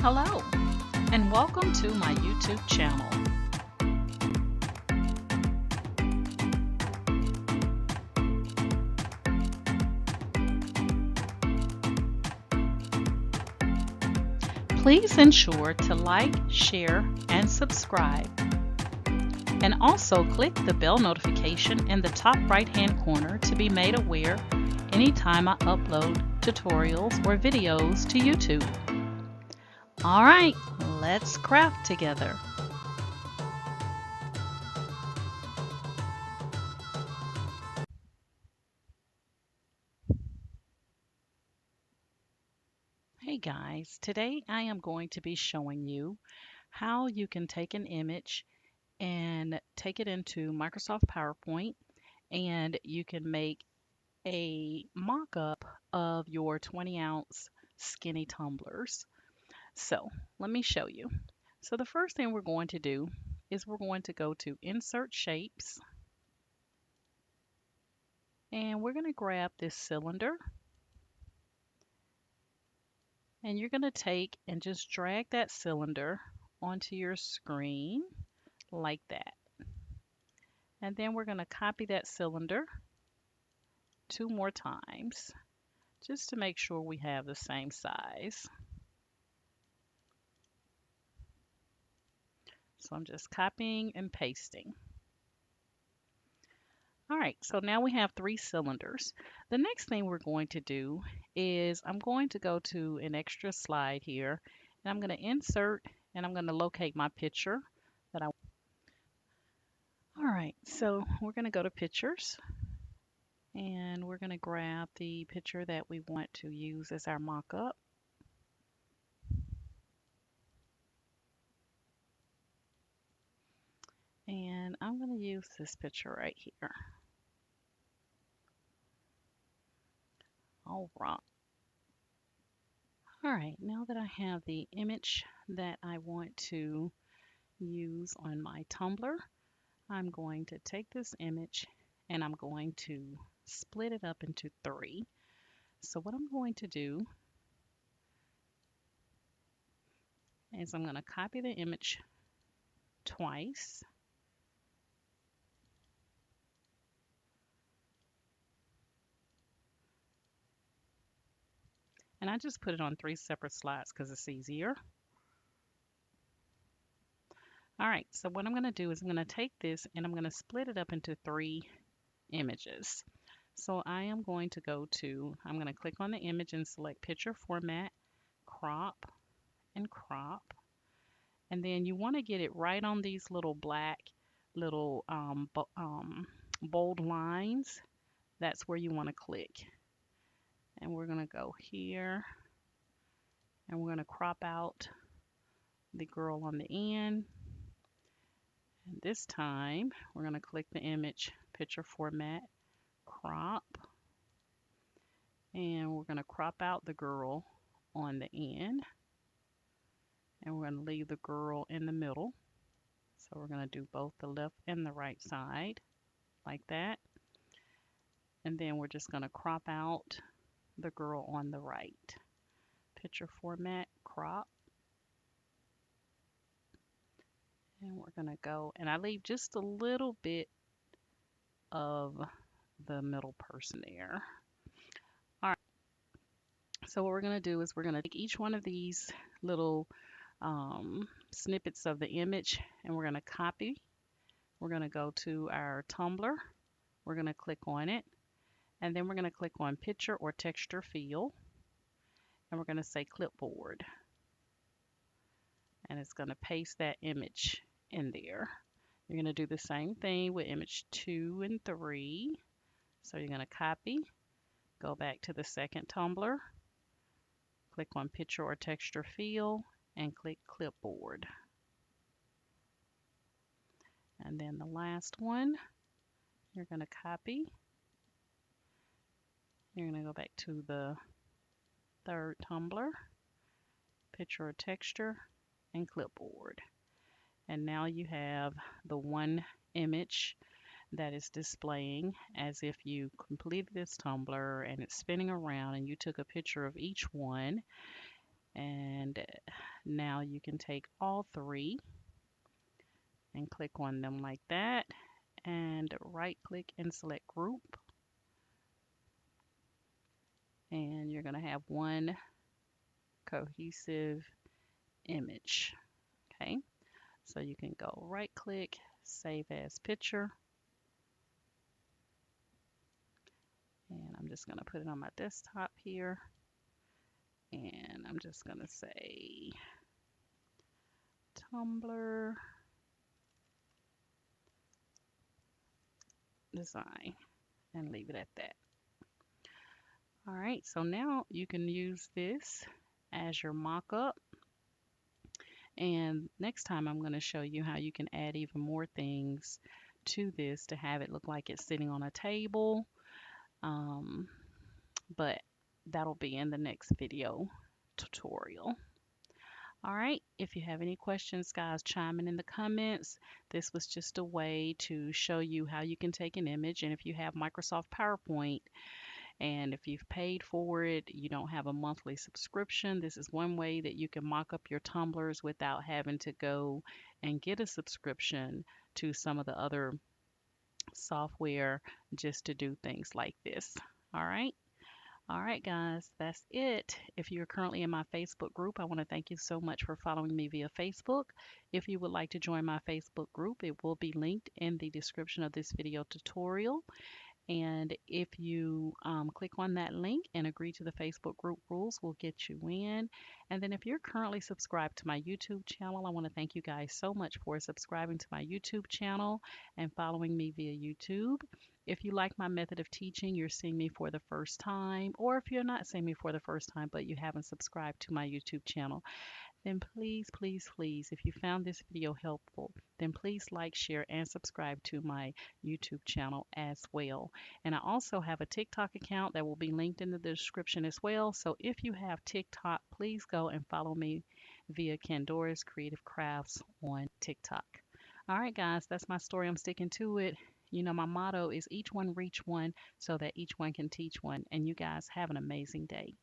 Hello, and welcome to my YouTube channel. Please ensure to like, share, and subscribe. And also click the bell notification in the top right-hand corner to be made aware anytime I upload tutorials or videos to YouTube. All right, let's craft together. Hey guys, today I am going to be showing you how you can take an image and take it into Microsoft PowerPoint and you can make a mock-up of your 20-ounce skinny tumblers. So let me show you. So the first thing we're going to do is we're going to go to Insert Shapes and we're going to grab this cylinder and you're going to take and just drag that cylinder onto your screen like that. And then we're going to copy that cylinder 2 more times just to make sure we have the same size. So I'm just copying and pasting. All right, so now we have 3 cylinders. The next thing we're going to do is I'm going to go to an extra slide here and I'm going to insert and I'm going to locate my picture that I. All right, so we're going to go to pictures and we're going to grab the picture that we want to use as our mock-up. And I'm going to use this picture right here. All right. All right, now that I have the image that I want to use on my tumbler, I'm going to take this image and I'm going to split it up into 3. So what I'm going to do is I'm going to copy the image twice. And I just put it on 3 separate slides because it's easier. All right, so what I'm going to do is I'm going to take this and I'm going to split it up into 3 images. So I am going to I'm going to click on the image and select Picture Format, Crop, and Crop. And then you want to get it right on these little black, little bold lines. That's where you want to click. And we're going to go here and we're going to crop out the girl on the end. And this time we're going to click the image, Picture Format, Crop. And we're going to crop out the girl on the end. And we're going to leave the girl in the middle. So we're going to do both the left and the right side like that. And then we're just going to crop out the girl on the right. Picture Format, Crop. And we're going to go, and I leave just a little bit of the middle person there. All right, so what we're going to do is we're going to take each one of these little snippets of the image and we're going to copy. We're going to go to our tumbler. We're going to click on it. And then we're going to click on Picture or Texture Fill. And we're going to say Clipboard. And it's going to paste that image in there. You're going to do the same thing with image 2 and 3. So you're going to copy, go back to the second tumbler, click on Picture or Texture Fill, and click Clipboard. And then the last one, you're going to copy. You're going to go back to the third tumbler, Picture or Texture, and Clipboard. And now you have the one image that is displaying as if you completed this tumbler and it's spinning around and you took a picture of each one. And now you can take all three and click on them like that, and right click and select group, and you're going to have one cohesive image. Okay, so you can go right click, save as picture, and I'm just going to put it on my desktop here, and I'm just going to say Tumbler Design and leave it at that. All right, so now you can use this as your mock-up. And next time I'm going to show you how you can add even more things to this to have it look like it's sitting on a table. Um, but that'll be in the next video tutorial. All right, if you have any questions, guys, chime in the comments. This was just a way to show you how you can take an image, and if you have Microsoft PowerPoint, and if you've paid for it, you don't have a monthly subscription, this is one way that you can mock up your tumblers without having to go and get a subscription to some of the other software just to do things like this. All right. All right, guys, that's it. If you're currently in my Facebook group, I want to thank you so much for following me via Facebook. If you would like to join my Facebook group, it will be linked in the description of this video tutorial. And if you click on that link and agree to the Facebook group rules, we'll get you in. And then if you're currently subscribed to my YouTube channel, I want to thank you guys so much for subscribing to my YouTube channel and following me via YouTube. If you like my method of teaching, you're seeing me for the first time, or if you're not seeing me for the first time, but you haven't subscribed to my YouTube channel, then please, please, please, if you found this video helpful, then please like, share, and subscribe to my YouTube channel as well. And I also have a TikTok account that will be linked in the description as well. So if you have TikTok, please go and follow me via Candora's Creative Crafts on TikTok. All right, guys, that's my story. I'm sticking to it. You know, my motto is each one reach one so that each one can teach one. And you guys have an amazing day.